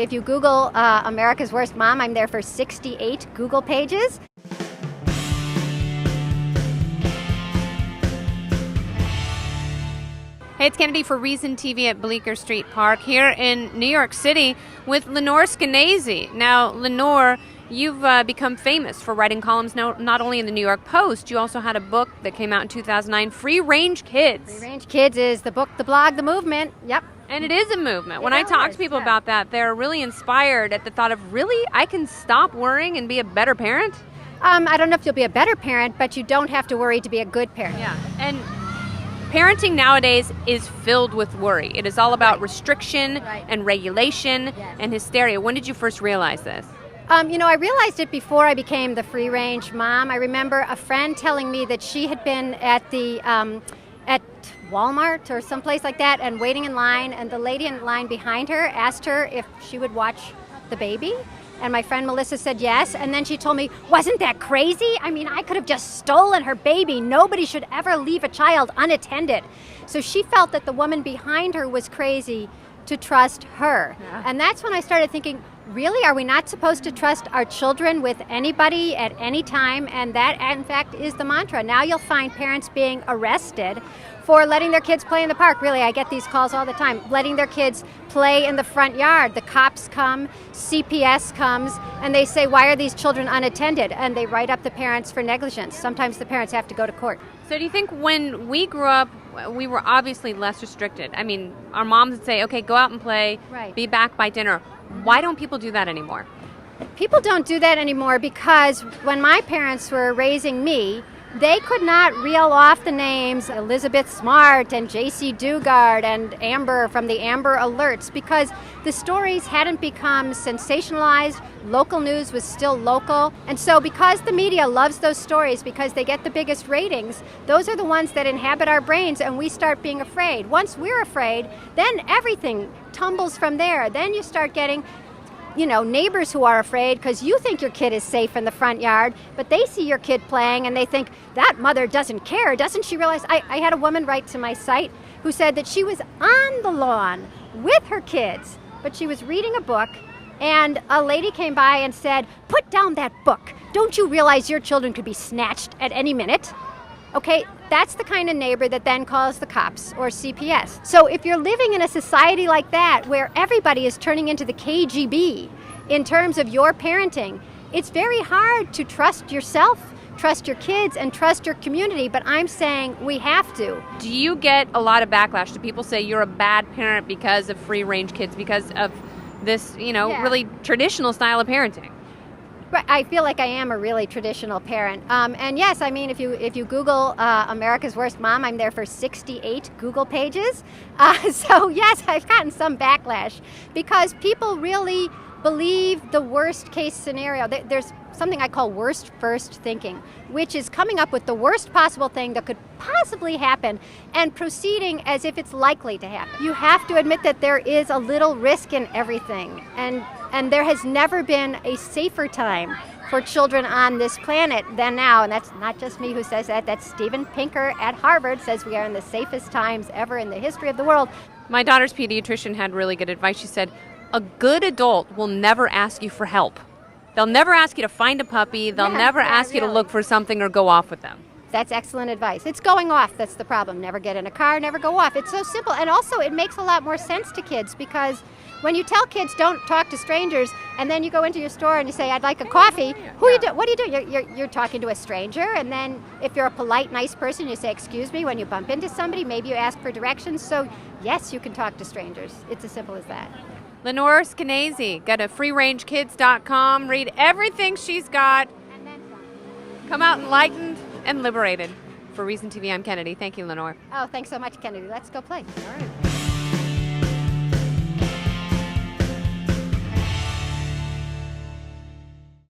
If you Google America's Worst Mom, I'm there for 68 Google pages. Hey, it's Kennedy for Reason TV at Bleecker Street Park here in New York City with Lenore Skenazy. Now, Lenore, you've become famous for writing columns not only in the New York Post, you also had a book that came out in 2009, Free Range Kids. Free Range Kids is the book, the blog, the movement. Yep. And it is a movement. When I talk to people about that, they're really inspired at the thought of, really, I can stop worrying and be a better parent? I don't know if you'll be a better parent, but you don't have to worry to be a good parent. Yeah. And parenting nowadays is filled with worry. It is all about restriction and regulation and hysteria. When did you first realize this? I realized it before I became the free range mom. I remember a friend telling me that she had been at the at Walmart or someplace like that and waiting in line, and the lady in line behind her asked her if she would watch the baby. And my friend Melissa said yes, and then she told me, wasn't that crazy? I mean, I could have just stolen her baby. Nobody should ever leave a child unattended. So she felt that the woman behind her was crazy to trust her. Yeah. And that's when I started thinking, really, are we not supposed to trust our children with anybody at any time? And that, in fact, is the mantra. Now you'll find parents being arrested for letting their kids play in the park. Really, I get these calls all the time. Letting their kids play in the front yard. The cops come, CPS comes, and they say, why are these children unattended? And they write up the parents for negligence. Sometimes the parents have to go to court. So do you think when we grew up, we were obviously less restricted? I mean, our moms would say, okay, go out and play, be back by dinner. Why don't people do that anymore? People don't do that anymore because when my parents were raising me, they could not reel off the names Elizabeth Smart and J.C. Dugard and Amber from the Amber Alerts because the stories hadn't become sensationalized. Local news was still local. And so because the media loves those stories, because they get the biggest ratings, those are the ones that inhabit our brains and we start being afraid. Once we're afraid, then everything tumbles from there. Then you start getting neighbors who are afraid because you think your kid is safe in the front yard, but they see your kid playing and they think, that mother doesn't care. Doesn't she realize? I had a woman write to my site who said that she was on the lawn with her kids, but she was reading a book and a lady came by and said, put down that book. Don't you realize your children could be snatched at any minute? Okay, that's the kind of neighbor that then calls the cops or CPS. So if you're living in a society like that where everybody is turning into the KGB in terms of your parenting, it's very hard to trust yourself, trust your kids, and trust your community, but I'm saying we have to. Do you get a lot of backlash? Do people say you're a bad parent because of free-range kids, because of this, really traditional style of parenting? Right, I feel like I am a really traditional parent. And yes, I mean, if you Google America's Worst Mom, I'm there for 68 Google pages. So yes, I've gotten some backlash because people really believe the worst case scenario. There's something I call worst first thinking, which is coming up with the worst possible thing that could possibly happen and proceeding as if it's likely to happen. You have to admit that there is a little risk in everything. And there has never been a safer time for children on this planet than now. And that's not just me who says that. That's Steven Pinker at Harvard says we are in the safest times ever in the history of the world. My daughter's pediatrician had really good advice. She said, a good adult will never ask you for help. They'll never ask you to find a puppy. They'll never ask you to look for something or go off with them. That's excellent advice. It's going off that's the problem. Never get in a car, never go off. It's so simple. And also it makes a lot more sense to kids because when you tell kids don't talk to strangers and then you go into your store and you say, I'd like a coffee, what do you do? You're talking to a stranger, and then if you're a polite, nice person, you say, excuse me, when you bump into somebody, maybe you ask for directions. So yes, you can talk to strangers. It's as simple as that. Lenore Skenazy, go to freerangekids.com, read everything she's got, And then some. come out enlightened and liberated. For Reason TV, I'm Kennedy. Thank you, Lenore. Oh, thanks so much, Kennedy. Let's go play. All right.